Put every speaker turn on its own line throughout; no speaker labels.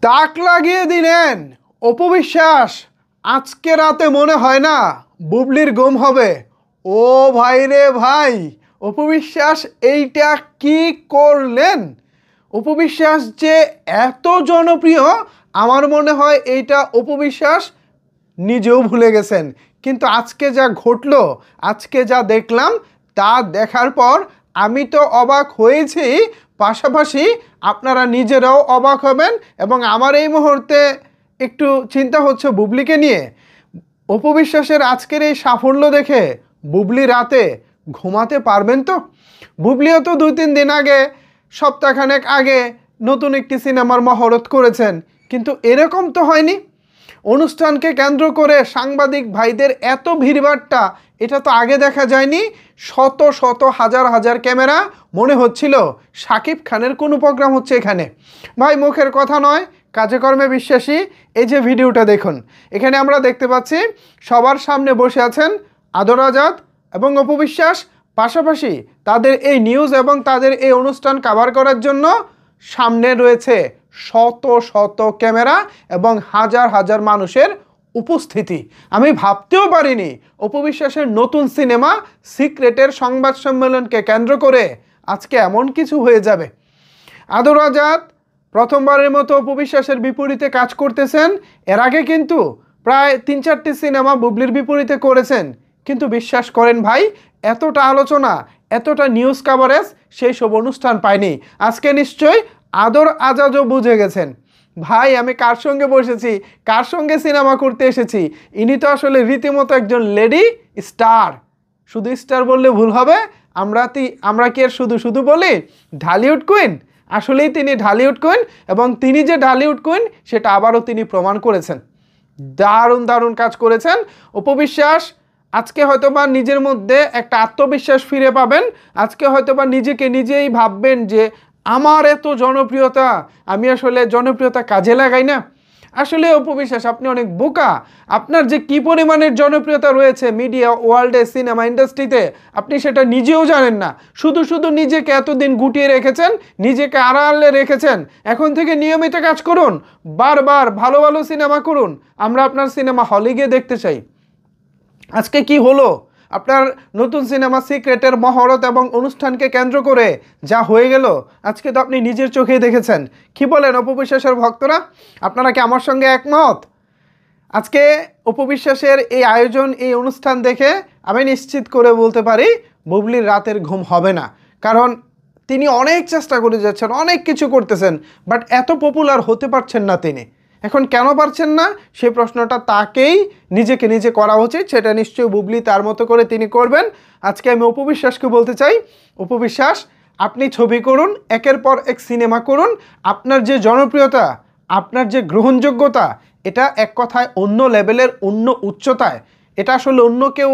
তাক লাগিয়ে দিলেন অপু বিশ্বাস। আজকে রাতে মনে হয় না বুবলির গুম হবে। ও ভাই রে ভাই, অপু বিশ্বাস এইটা কি করলেন? অপু বিশ্বাস যে এত জনপ্রিয়, আমার মনে হয় এইটা অপু বিশ্বাস নিজেও ভুলে গেছেন। কিন্তু আজকে যা ঘটলো, আজকে যা দেখলাম, তা দেখার পর আমি তো অবাক হয়েছি, পাশাপাশি আপনারা নিজেরাও অবাক হবেন। এবং আমার এই মুহূর্তে একটু চিন্তা হচ্ছে বুবলিকে নিয়ে। অপু বিশ্বাসের আজকের এই সাফল্য দেখে বুবলি রাতে ঘুমাতে পারবেন তো? বুবলিও তো 2-3 দিন আগে, সপ্তাহখানেক আগে নতুন একটি সিনেমার মহরত করেছেন, কিন্তু এরকম তো হয়নি। অনুষ্ঠানকে কেন্দ্র করে সাংবাদিক ভাইদের এত ভিড়ভাট্টা, এটা তো আগে দেখা যায়নি। শত শত হাজার হাজার ক্যামেরা, মনে হচ্ছিল শাকিব খানের কোনো প্রোগ্রাম হচ্ছে এখানে। ভাই মুখের কথা নয়, কাজে কর্মে বিশ্বাসী। এই যে ভিডিওটা দেখুন, এখানে আমরা দেখতে পাচ্ছি সবার সামনে বসে আছেন আদর আজাদ এবং অপু বিশ্বাস। পাশাপাশি তাদের এই নিউজ এবং তাদের এই অনুষ্ঠান কভার করার জন্য সামনে রয়েছে শত শত ক্যামেরা এবং হাজার হাজার মানুষের উপস্থিতি। আমি ভাবতেও পারিনি অপু বিশ্বাসের নতুন সিনেমা সিক্রেটের সংবাদ সম্মেলনকে কেন্দ্র করে আজকে এমন কিছু হয়ে যাবে। আদর আজাদ প্রথমবারের মতো অপু বিশ্বাসের বিপরীতে কাজ করতেছেন। এর আগে কিন্তু প্রায় 3-4টি সিনেমা বুবলির বিপরীতে করেছেন, কিন্তু বিশ্বাস করেন ভাই, এতটা আলোচনা, এতটা নিউজ কাভারেজ সেই সব অনুষ্ঠান পায়নি। আজকে নিশ্চয়ই আদর আজাদও বুঝে গেছেন, ভাই আমি কার সঙ্গে বসেছি, কার সঙ্গে সিনেমা করতে এসেছি। ইনি তো আসলে রীতিমতো একজন লেডি স্টার। শুধু স্টার বললে ভুল হবে, আমরা কি আর শুধু শুধু বলি ঢালিউড কুইন? আসলেই তিনি ঢালিউড কুইন, এবং তিনি যে ঢালিউড কুইন সেটা আবারও তিনি প্রমাণ করেছেন। দারুণ দারুণ কাজ করেছেন অপু বিশ্বাস। আজকে হয়তোবা নিজের মধ্যে একটা আত্মবিশ্বাস ফিরে পাবেন। আজকে হয়তোবা নিজেকে নিজেই ভাববেন যে আমার এত জনপ্রিয়তা, আমি আসলে জনপ্রিয়তা কাজে লাগাই না। আসলে অপু বিশ্বাস আপনি অনেক বোকা। আপনার যে কি পরিমাণের জনপ্রিয়তা রয়েছে মিডিয়া ওয়ার্ল্ডে, সিনেমা ইন্ডাস্ট্রিতে, আপনি সেটা নিজেও জানেন না। শুধু শুধু নিজেকে এতদিন গুটিয়ে রেখেছেন, নিজেকে আড়ালে রেখেছেন। এখন থেকে নিয়মিত কাজ করুন, বারবার ভালো ভালো সিনেমা করুন, আমরা আপনার সিনেমা হলে গিয়ে দেখতে চাই। আজকে কি হলো? আপনার নতুন সিনেমা সিক্রেটের মহরত এবং অনুষ্ঠানকে কেন্দ্র করে যা হয়ে গেল, আজকে তো আপনি নিজের চোখেই দেখেছেন। কি বলেন অপু বিশ্বাসের ভক্তরা? আপনারা কি আমার সঙ্গে একমত? আজকে অপু বিশ্বাসের এই আয়োজন, এই অনুষ্ঠান দেখে আমি নিশ্চিত করে বলতে পারি বুবলির রাতের ঘুম হবে না। কারণ তিনি অনেক চেষ্টা করে যাচ্ছেন, অনেক কিছু করতেছেন, বাট এত পপুলার হতে পারছেন না তিনি। এখন কেন পারছেন না সেই প্রশ্নটা তাকেই নিজেকে নিজে করা উচিত। সেটা নিশ্চয়ই বুবলি তার মতো করে তিনি করবেন। আজকে আমি অপু বিশ্বাসকে বলতে চাই, অপু বিশ্বাস আপনি ছবি করুন, একের পর এক সিনেমা করুন। আপনার যে জনপ্রিয়তা, আপনার যে গ্রহণযোগ্যতা, এটা এক কথায় অন্য লেভেলের, অন্য উচ্চতায়। এটা আসলে অন্য কেউ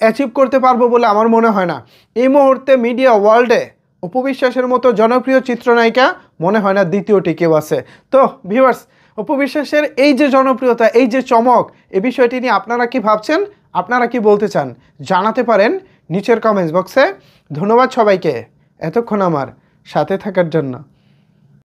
অ্যাচিভ করতে পারবো বলে আমার মনে হয় না। এই মুহূর্তে মিডিয়া ওয়ার্ল্ডে অপু বিশ্বাসের মতো জনপ্রিয় চিত্রনায়িকা মনে হয় না দ্বিতীয়টি কেউ আছে। তো ভিউয়ার্স, অপু বিশ্বাসের এই যে জনপ্রিয়তা, এই যে চমক, এই বিষয়টি নিয়ে আপনারা কি ভাবছেন? আপনারা কি বলতে চান জানাতে পারেন নিচের কমেন্টস বক্সে। ধন্যবাদ সবাইকে এতক্ষণ আমার সাথে থাকার জন্য।